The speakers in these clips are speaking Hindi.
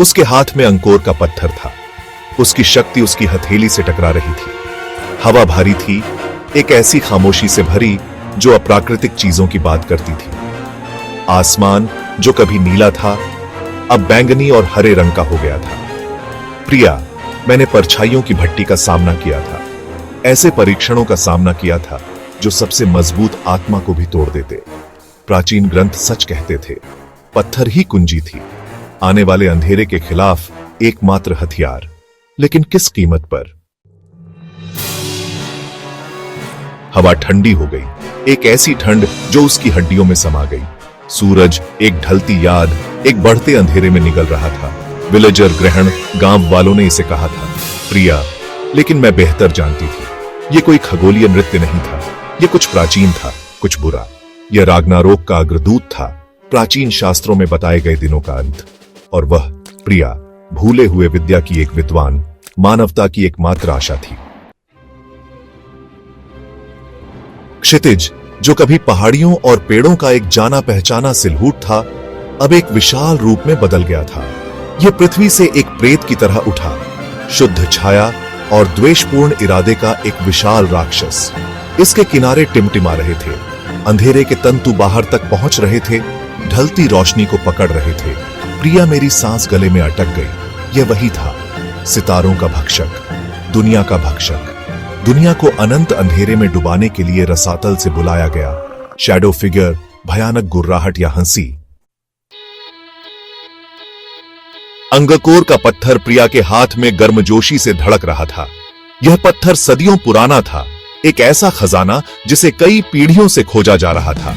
उसके हाथ में अंकोर का पत्थर था। उसकी शक्ति उसकी हथेली से टकरा रही थी। हवा भारी थी, एक ऐसी खामोशी से भरी जो अप्राकृतिक चीजों की बात करती थी। आसमान जो कभी नीला था अब बैंगनी और हरे रंग का हो गया था। प्रिया, मैंने परछाइयों की भट्टी का सामना किया था, ऐसे परीक्षणों का सामना किया था जो सबसे मजबूत आत्मा को भी तोड़ देते। प्राचीन ग्रंथ सच कहते थे, पत्थर ही कुंजी थी, आने वाले अंधेरे के खिलाफ एकमात्र हथियार। लेकिन किस कीमत पर? हवा ठंडी हो गई, एक ऐसी ठंड जो उसकी हड्डियों में समा गई। सूरज, एक ढलती याद, एक बढ़ते अंधेरे में निगल रहा था। विलेजर ग्रहण, गांव वालों ने इसे कहा था प्रिया, लेकिन मैं बेहतर जानती थी। ये कोई खगोलीय नृत्य नहीं था, ये कुछ प्राचीन था, कुछ बुरा। यह रागनारोक का अग्रदूत था, प्राचीन शास्त्रों में बताए गए दिनों का अंत। और वह प्रिया, भूले हुए विद्या की एक विद्वान, मानवता की एकमात्र आशा थी। क्षितिज, जो कभी पहाड़ियों और पेड़ों का एक जाना पहचाना सिलहूट था, अब एक विशाल रूप में बदल गया था। यह पृथ्वी से एक प्रेत की तरह उठा, शुद्ध छाया और द्वेषपूर्ण इरादे का एक विशाल राक्षस। इसके किनारे टिमटिमा रहे थे, अंधेरे के तंतु बाहर तक पहुंच रहे थे, ढलती रोशनी को पकड़ रहे थे। प्रिया, मेरी सांस गले में अटक गई। यह वही था, सितारों का भक्षक, दुनिया का भक्षक, दुनिया को अनंत अंधेरे में डुबाने के लिए रसातल से बुलाया गया शैडो फिगर, भयानक गुर्राहट या हंसी। अंगकोर का पत्थर प्रिया के हाथ में गर्मजोशी से धड़क रहा था। यह पत्थर सदियों पुराना था, एक ऐसा खजाना जिसे कई पीढ़ियों से खोजा जा रहा था।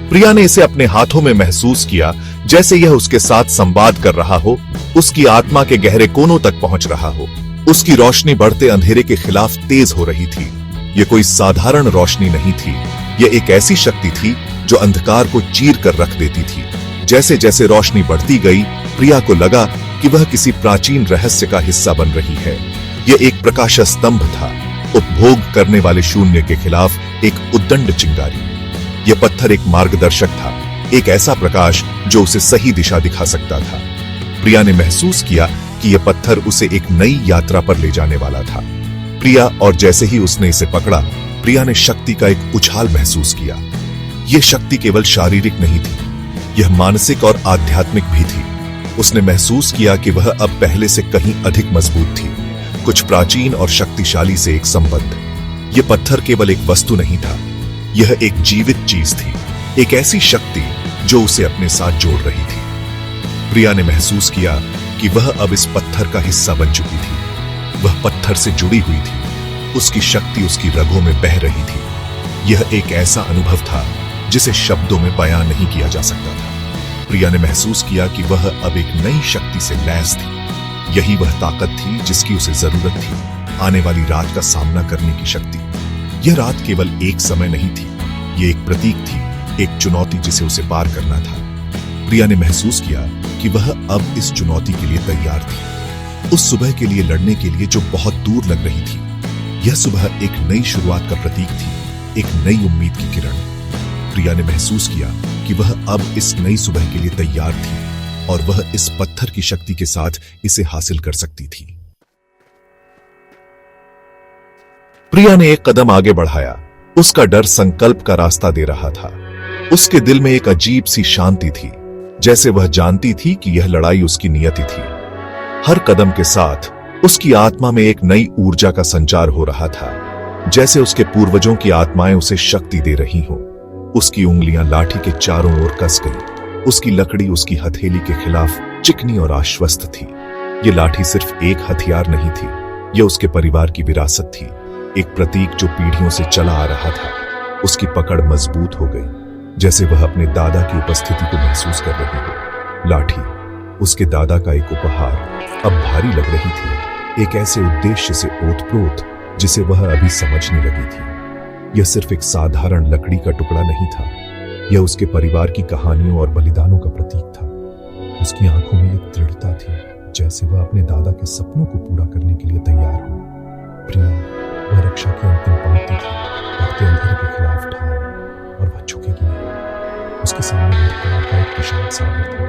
प्रिया ने इसे अपने हाथों में महसूस किया, जैसे यह उसके साथ संवाद कर रहा हो, उसकी आत्मा के गहरे कोनों तक पहुंच रहा हो। उसकी रोशनी बढ़ते अंधेरे के खिलाफ तेज हो रही थी। यह कोई साधारण रोशनी नहीं थी, यह एक ऐसी शक्ति थी जो अंधकार को चीर कर रख देती थी। जैसे जैसे रोशनी बढ़ती गई, प्रिया को लगा कि वह किसी प्राचीन रहस्य का हिस्सा बन रही है। यह एक प्रकाश स्तंभ था, उपभोग करने वाले शून्य के खिलाफ एक उद्दंड चिंगारी। यह पत्थर एक मार्गदर्शक था, एक ऐसा प्रकाश जो उसे सही दिशा दिखा सकता था। प्रिया ने महसूस किया कि यह पत्थर उसे एक नई यात्रा पर ले जाने वाला था। प्रिया, और जैसे ही उसने इसे पकड़ा, प्रिया ने शक्ति का एक उछाल महसूस किया। यह शक्ति केवल शारीरिक नहीं थी, यह मानसिक और आध्यात्मिक भी थी। उसने महसूस किया कि वह अब पहले से कहीं अधिक मजबूत थी, कुछ प्राचीन और शक्तिशाली से एक संबंध। यह पत्थर केवल एक वस्तु नहीं था, यह एक जीवित चीज थी, एक ऐसी शक्ति जो उसे अपने साथ जोड़ रही थी। प्रिया ने महसूस किया कि वह अब इस पत्थर का हिस्सा बन चुकी थी। वह पत्थर से जुड़ी हुई थी, उसकी शक्ति उसकी रगों में बह रही थी। यह एक ऐसा अनुभव था जिसे शब्दों में बयां नहीं किया जा सकता था। प्रिया ने महसूस किया कि वह अब एक नई शक्ति से लैस थी। यही वह ताकत थी जिसकी उसे जरूरत थी, आने वाली रात का सामना करने की शक्ति। यह रात केवल एक समय नहीं थी, यह एक प्रतीक थी, एक चुनौती जिसे उसे पार करना था। प्रिया ने महसूस किया कि वह अब इस चुनौती के लिए तैयार थी, उस सुबह के लिए लड़ने के लिए जो बहुत दूर लग रही थी। यह सुबह एक नई शुरुआत का प्रतीक थी, एक नई उम्मीद की किरण। प्रिया ने महसूस किया कि वह अब इस नई सुबह के लिए तैयार थी और वह इस पत्थर की शक्ति के साथ इसे हासिल कर सकती थी। प्रिया ने एक कदम आगे बढ़ाया, उसका डर संकल्प का रास्ता दे रहा था। उसके दिल में एक अजीब सी शांति थी, जैसे वह जानती थी कि यह लड़ाई उसकी नियति थी। हर कदम के साथ उसकी आत्मा में एक नई ऊर्जा का संचार हो रहा था, जैसे उसके पूर्वजों की आत्माएं उसे शक्ति दे रही हों। उसकी उंगलियां लाठी के चारों ओर कस गई, उसकी लकड़ी उसकी हथेली के खिलाफ चिकनी और आश्वस्त थी। यह लाठी सिर्फ एक हथियार नहीं थी, यह उसके परिवार की विरासत थी, एक प्रतीक जो पीढ़ियों से चला आ रहा था। उसकी पकड़ मजबूत हो गई, जैसे वह अपने दादा की उपस्थिति को महसूस कर रही हो। लाठी, उसके दादा का एक उपहार, अब भारी लग रही थी, एक ऐसे उद्देश्य से ओतप्रोत जिसे वह अभी समझने लगी थी। यह सिर्फ एक साधारण लकड़ी का टुकड़ा नहीं था, यह उसके परिवार की कहानियों और बलिदानों का प्रतीक था। उसकी आंखों में एक दृढ़ता थी, जैसे वह अपने दादा के सपनों को पूरा करने के लिए तैयार हो। प्रिया, वह रक्षा की अंतिम पंक्ति थी, बढ़ते अंधेरे के खिलाफ ढाल, और वह झुकेगी नहीं। उसके सामने अंधकार का एक विशाल सागर था,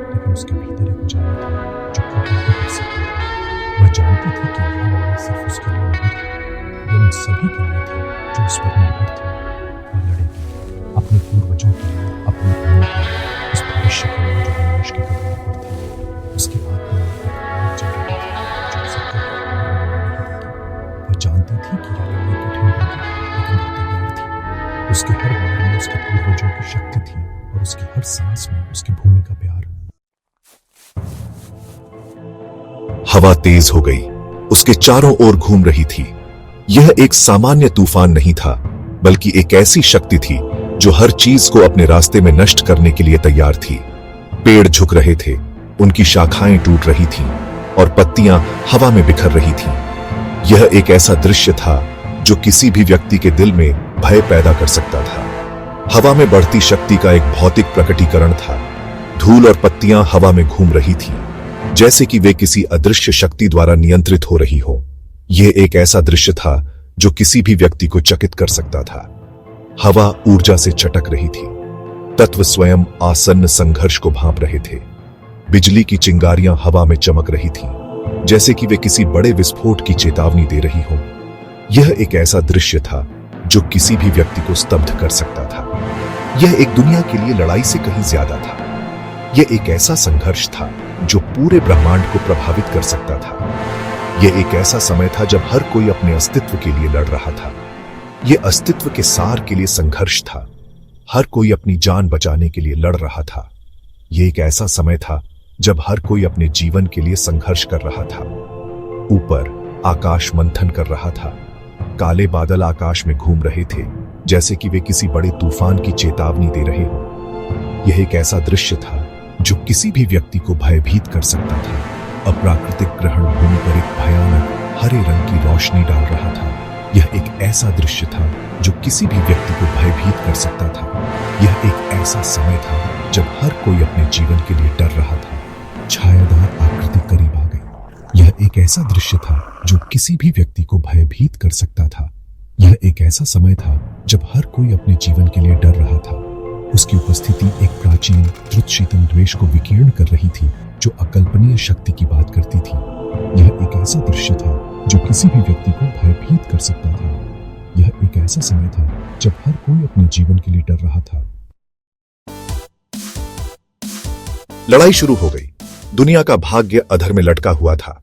लेकिन उसके भीतर एक उजाला था जो सभी के लिए थी जो उस पर निर्भर थे। वह लड़ेगी अपने पूर्वजों के लिए, अपने प्राणों के लिए, उस भविष्य के लिए जो विनाश की कगार पर था। उसकी आत्मा एक आग जल रही थी जो उसे कभी हार मानने नहीं देगी। वह जानती थी कि यह लड़ाई कठिन होगी, लेकिन वह तैयार थी। उसके हर वार में उसके पूर्वजों की शक्ति थी और उसकी हर सांस में उसकी भूमि का प्यार। हवा तेज हो गई, उसके चारों ओर घूम रही थी। यह एक सामान्य तूफान नहीं था, बल्कि एक ऐसी शक्ति थी जो हर चीज को अपने रास्ते में नष्ट करने के लिए तैयार थी। पेड़ झुक रहे थे, उनकी शाखाएं टूट रही थीं और पत्तियां हवा में बिखर रही थीं। यह एक ऐसा दृश्य था जो किसी भी व्यक्ति के दिल में भय पैदा कर सकता था। हवा में बढ़ती शक्ति का एक भौतिक प्रकटीकरण था। धूल और पत्तियां हवा में घूम रही थीं, जैसे कि वे किसी अदृश्य शक्ति द्वारा नियंत्रित हो रही हो। यह एक ऐसा दृश्य था जो किसी भी व्यक्ति को चकित कर सकता था। हवा ऊर्जा से चटक रही थी। तत्व स्वयं आसन्न संघर्ष को भांप रहे थे। बिजली की चिंगारियां हवा में चमक रही थीं, जैसे कि वे किसी बड़े विस्फोट की चेतावनी दे रही हो। यह एक ऐसा दृश्य था जो किसी भी व्यक्ति को स्तब्ध कर सकता था। यह एक दुनिया के लिए लड़ाई से कहीं ज्यादा था। यह एक ऐसा संघर्ष था जो पूरे ब्रह्मांड को प्रभावित कर सकता था। यह एक ऐसा समय था जब हर कोई अपने अस्तित्व के लिए लड़ रहा था। यह अस्तित्व के सार के लिए संघर्ष था। हर कोई अपनी जान बचाने के लिए लड़ रहा था। यह एक ऐसा समय था जब हर कोई अपने जीवन के लिए संघर्ष कर रहा था। ऊपर आकाश मंथन कर रहा था। काले बादल आकाश में घूम रहे थे, जैसे कि वे किसी बड़े तूफान की चेतावनी दे रहे हों। यह एक ऐसा दृश्य था जो किसी भी व्यक्ति को भयभीत कर सकता था। अप्राकृतिक ग्रहण भूमि पर एक भयानक हरे रंग की रोशनी डाल रहा था। यह एक ऐसा दृश्य था जो किसी भी व्यक्ति को भयभीत कर सकता था। यह एक ऐसा समय था जब हर कोई अपने जीवन के लिए डर रहा था। छायादार आकृति करीब आ गई। यह एक ऐसा दृश्य था जो किसी भी व्यक्ति को भयभीत कर सकता था। यह एक ऐसा समय था जब हर कोई अपने जीवन के लिए डर रहा था। उसकी उपस्थिति एक प्राचीन द्रुत शीतल द्वेष को विकीर्ण कर रही थी जो अकल्पनीय शक्ति की बात करती थी। यह एक ऐसा दृश्य था जो किसी भी व्यक्ति को भयभीत कर सकता था। यह एक ऐसा समय था जब हर कोई अपने जीवन के लिए डर रहा था। लड़ाई शुरू हो गई। दुनिया का भाग्य अधर में लटका हुआ था।